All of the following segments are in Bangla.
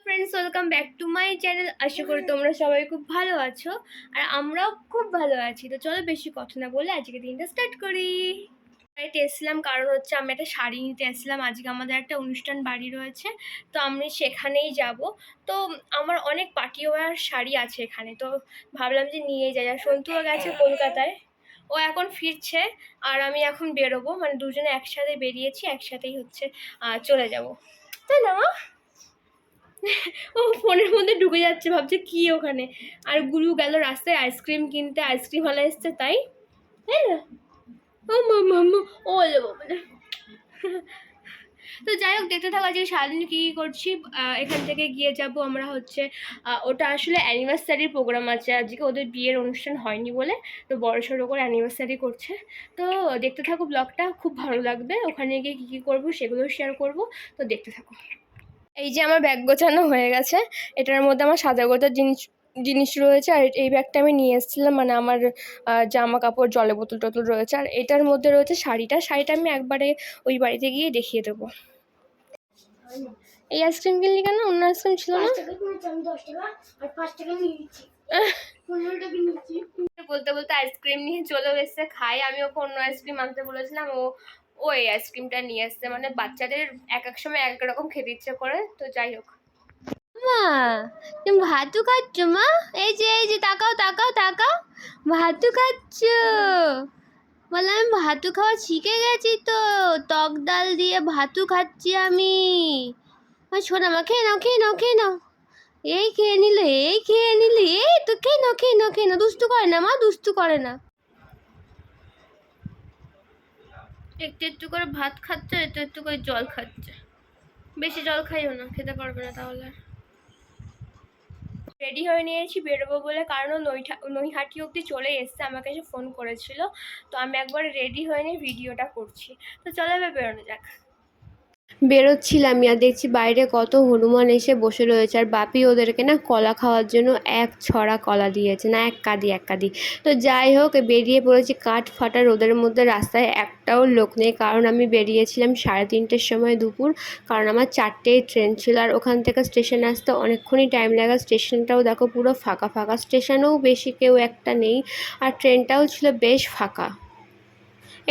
Friends, welcome back to my channel. আশা করি তোমরা সবাই খুব ভালো আছো আর আমরাও খুব ভালো আছি। তো চলো বেশি কথা না বলে আজকে দিনটা স্টার্ট করি। বাড়িতে এসেছিলাম কারণ হচ্ছে আমি একটা শাড়ি নিতে এসেছিলাম। আজকে আমাদের একটা অনুষ্ঠান বাড়ি রয়েছে, তো আমি সেখানেই যাব। তো আমার অনেক পার্টি ওয়্যার শাড়ি আছে এখানে, তো ভাবলাম যে নিয়ে যাই। আর সন্তুও গেছে কলকাতায়, ও এখন ফিরছে আর আমি এখন বেরোবো, মানে দুজনে একসাথে বেরিয়েছি, একসাথেই হচ্ছে চলে যাব, তাই না? ও ফোনের মধ্যে ঢুকে যাচ্ছে, ভাবছে কি ওখানে। আর গুরু গেল রাস্তায় আইসক্রিম কিনতে, আইসক্রিমওয়ালা এসছে, তাই তাই না? ও মামা, ও বলে। তো যাই হোক, দেখতে থাকা যে সারাদিন কী কী করছি। এখান থেকে গিয়ে যাব আমরা হচ্ছে, ওটা আসলে অ্যানিভার্সারির প্রোগ্রাম আছে আজকে, ওদের বিয়ের অনুষ্ঠান হয়নি বলে, তো বড়সড় করে অ্যানিভার্সারি করছে। তো দেখতে থাকো, ব্লগটা খুব ভালো লাগবে। ওখানে গিয়ে কী কী করবো সেগুলো শেয়ার করব, তো দেখতে থাকো। এই যে আমার ব্যাগ গোছানো হয়ে গেছে, এটার মধ্যে আমার সাজা গোজার জিনিস জিনিস রয়েছে। আর এই ব্যাগটা আমি নিয়ে এসেছিলাম, মানে আমার জামা কাপড়, জলের বোতল টোতল রয়েছে। আর এটার মধ্যে রয়েছে শাড়িটা আমি একবারে ওই বাড়িতে গিয়ে দেখিয়ে দেবো। এই আইসক্রিম কিনলি কেন? অন্য আইসক্রিম ছিল না? বলতে বলতে আইসক্রিম নিয়ে চলে এসছে, খাই। আমি ওকে অন্য আইসক্রিম আনতে বলেছিলাম, ও এই আইসক্রিমটা নিয়ে এসছে। মানে বাচ্চাদের এক এক সময় এক রকম খেতে ইচ্ছে করে। তো যাই হোক, মা তুমি ভাতু খাচ্ছ? মা এই যে তাকাও তাকাও তাকাও, ভাতু খাচ্ছ? বলে আমি ভাতু খাওয়া শিখে গেছি, তো টক ডাল দিয়ে ভাতু খাচ্ছি আমি। শোনা মা, খেয়ে নাও খেয়ে নাও খেয়ে নাও। এই খেয়ে নিলে, এই খেয়ে নিলে, এই তো খেয়ে নাও খেয়ে নাও খেয়ে নাও। দুষ্টু করে না মা, দুষ্টু করে না। একটু একটু করে ভাত খাচ্ছে, একটু একটু করে জল খাচ্ছে। বেশি জল খাইও না, খেতে পারবে না তাহলে। রেডি হয়ে নিয়েছি বেরোবো বলে, কারণ নৈহাটি অবধি চলে এসছে, আমাকে এসে ফোন করেছিল। তো আমি একবার রেডি হয়ে নিয়ে ভিডিওটা করছি। তো চলো এবার বেরোনো যাক। বেরোচ্ছিলাম আর দেখছি বাইরে কত হনুমান এসে বসে রয়েছে, আর বাপি ওদেরকে না কলা খাওয়ার জন্য এক ছড়া কলা দিয়েছে, না এক কাঁদি। তো যাই হোক, বেরিয়ে পড়েছি কাঠ ফাটা রোদের মধ্যে। রাস্তায় একটাও লোক নেই, কারণ আমি বেরিয়েছিলাম 3:30-টের সময় দুপুর, কারণ আমার 4টেই ট্রেন ছিল। আর ওখান থেকে স্টেশনে আসতে অনেকক্ষণই টাইম লাগে। স্টেশনটাও দেখো পুরো ফাঁকা, স্টেশনেও বেশি কেউ একটা নেই, আর ট্রেনটাও ছিল বেশ ফাঁকা।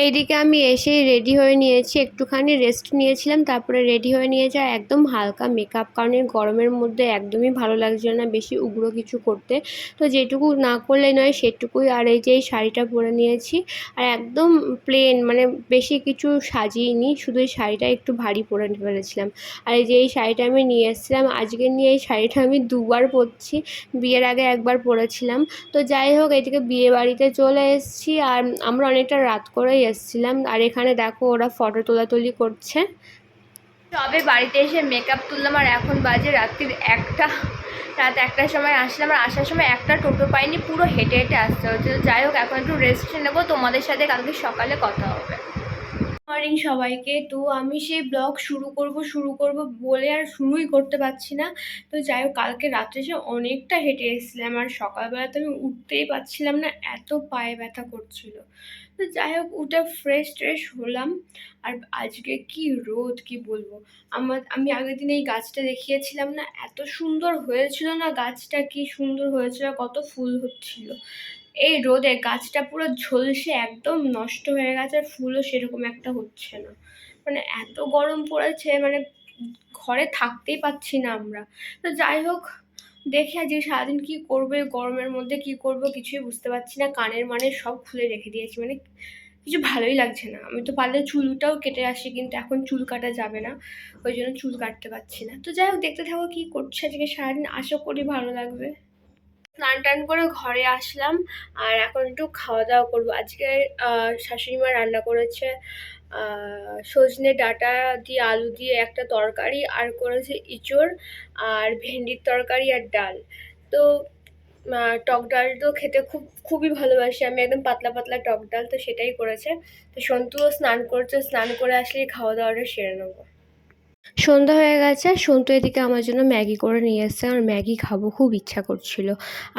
এইদিকে আমি এসেই রেডি হয়ে নিয়েছি, একটুখানি রেস্ট নিয়েছিলাম, তারপরে রেডি হয়ে নিয়েছি। আর একদম হালকা মেকআপ, কারণ এই গরমের মধ্যে একদমই ভালো লাগছিল না বেশি উগ্র কিছু করতে। তো যেটুকু না করলে নয় সেটুকুই। আর এই যে এই শাড়িটা পরে নিয়েছি, আর একদম প্লেন, মানে বেশি কিছু সাজিয়েনি, শুধু এই শাড়িটা একটু ভারী পরে ফেলেছিলাম। আর এই যে এই শাড়িটা আমি নিয়ে এসেছিলাম, আজকে নিয়ে এই শাড়িটা আমি দুবার পরছি, বিয়ের আগে একবার পরেছিলাম। তো যাই হোক, এদিকে বিয়ে বাড়িতে চলে এসেছি, আর আমরা অনেকটা রাত করেই এসেছিলাম। আর এখানে দেখো ওরা ফটো তোলাতুলি করছে। তবে বাড়িতে এসে মেকআপ তুললাম, আর এখন বাজে রাত্রির 1টা। রাত 1টার সময় আসলাম, আর আসার সময় একটা টোটো পাইনি, পুরো হেঁটে হেঁটে আসতে হচ্ছে। যাই হোক, এখন একটু রেস্ট নেবো, তোমাদের সাথে কালকে সকালে কথা হবে। মর্নিং সবাইকে। তো আমি সেই ব্লগ শুরু করব বলে আর শুরুই করতে পারছি না। তো যাই হোক, কালকে রাত্রে সে অনেকটা হেঁটে এসেছিলাম, আর সকালবেলা তো আমি উঠতেই পারছিলাম না, এত পায়ে ব্যথা করছিল। তো যাই হোক, উঠে ফ্রেশ ট্রেশ হলাম। আর আজকে কি রোদ, কি বলবো। আমি আগের দিন এই গাছটা দেখিয়েছিলাম না, এত সুন্দর হয়েছিল না গাছটা, কি সুন্দর হয়েছিল, কত ফুল হচ্ছিল। এই রোদে গাছটা পুরো ঝলসে একদম নষ্ট হয়ে গেছে, আর ফুলও সেরকম একটা হচ্ছে না। মানে এত গরম পড়েছে, মানে ঘরে থাকতেই পাচ্ছি না আমরা। তো যাই হোক, দেখি আজকে সারাদিন কি করবো, গরমের মধ্যে কি করব কিছুই বুঝতে পারছি না। কানের মানে সব খুলে রেখে দিয়েছি, মানে কিছু ভালোই লাগছে না। আমি তো পারলে চুলটাও কেটে আসি, কিন্তু এখন চুল কাটা যাবে না, ওই জন্য চুল কাটতে পারছি না। তো যাই হোক, দেখতে থাকো কি করছে আজকে সারাদিন, আশা করি ভালো লাগবে। স্নান টান করে ঘরে আসলাম, আর এখন একটু খাওয়া দাওয়া করবো। আজকে শাশুড়ি মা রান্না করেছে সজনে ডাঁটা দিয়ে আলু দিয়ে একটা তরকারি, আর করেছে ইঁচড় আর ভেন্ডির তরকারি আর ডাল। তো টক ডাল তো খেতে খুবই ভালোবাসি আমি, একদম পাতলা পাতলা টক ডাল, তো সেটাই করেছে। তো সন্তুও স্নান করছে, স্নান করে আসলেই খাওয়া দাওয়াটা সেরে নেবো। সন্ধ্যা হয়ে গেছে আর সন্তু এদিকে আমার জন্য ম্যাগি করে নিয়ে এসছে। আমার ম্যাগি খাবো খুব ইচ্ছা করছিল।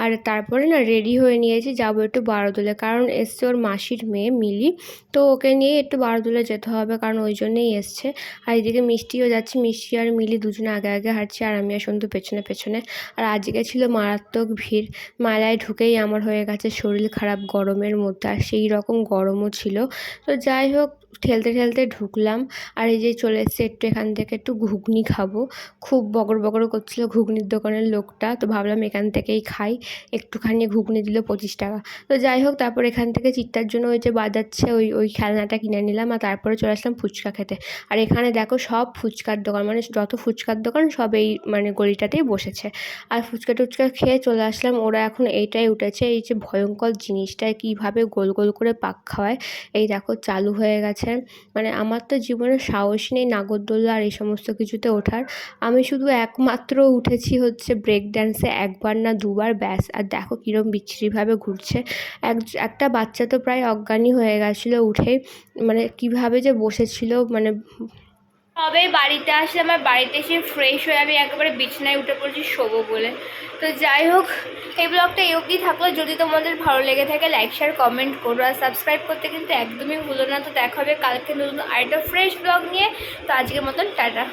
আর তারপরে না রেডি হয়ে নিয়েছি, যাবো একটু বারোদোলে, কারণ এসছে ওর মাসির মেয়ে মিলি, তো ওকে নিয়ে একটু বারোদোলে যেতে হবে, কারণ ওই জন্যেই এসছে। আর এদিকে মিষ্টিও যাচ্ছে, মিষ্টি আর মিলি দুজনে আগে আগে হাঁটছে আর আমি আর সন্তু পেছনে পেছনে। আর আজকে ছিল মারাত্মক ভিড়, মেলায় ঢুকেই আমার হয়ে গেছে শরীর খারাপ গরমের মধ্যে, আর সেই রকম গরমও ছিল। তো যাই হোক, ঠেলতে ঠেলতে ঢুকলাম। আর এই যে চলে এসেছি একটু এখান থেকে একটু ঘুগনি খাবো। খুব বগর বগর করছিল ঘুগনির দোকানের লোকটা, তো ভাবলাম এখান থেকেই খাই। একটুখানি ঘুগনি দিল 25 টাকা। তো যাই হোক, তারপর এখান থেকে চিত্তার জন্য ওই যে বাজাচ্ছে ওই খেলনাটা কিনে নিলাম, আর তারপরে চলে আসলাম ফুচকা খেতে। আর এখানে দেখো সব ফুচকার দোকান, মানে যত ফুচকার দোকান সব এই মানে গলিটাতেই বসেছে। আর ফুচকা টুচকা খেয়ে চলে আসলাম। ওরা এখন এইটাই উঠেছে, এই যে ভয়ঙ্কর জিনিসটা কীভাবে গোল গোল করে পাক খাওয়ায়, এই দেখো চালু হয়ে গেছে। মানে আমার তো জীবনে সাহসই নেই নাগরদোল্লা আর এই সমস্ত কিছুতে ওঠার। আমি শুধু একমাত্র উঠেছি হচ্ছে ব্রেক ড্যান্সে, একবার না দুবার, ব্যাস। আর দেখো কীরকম বিচ্ছিরিভাবে ঘুরছে। একটা বাচ্চা তো প্রায় অজ্ঞানই হয়ে গেছিলো উঠে, মানে কীভাবে যে বসেছিল মানে। তবে বাড়িতে আসলাম, আর বাড়িতে এসে ফ্রেশ হয়ে আমি একেবারে বিছানায় উঠে পড়ছি শোবো বলে। তো যাই হোক, এই ব্লগটা এই অবধি থাকলো। যদি তোমাদের ভালো লেগে থাকে লাইক শেয়ার কমেন্ট করো, আর সাবস্ক্রাইব করতে কিন্তু একদমই ভুলো না। তো দেখা হবে কালকে নতুন আরেকটা ফ্রেশ ব্লগ নিয়ে। তো আজকের মতন টাটা।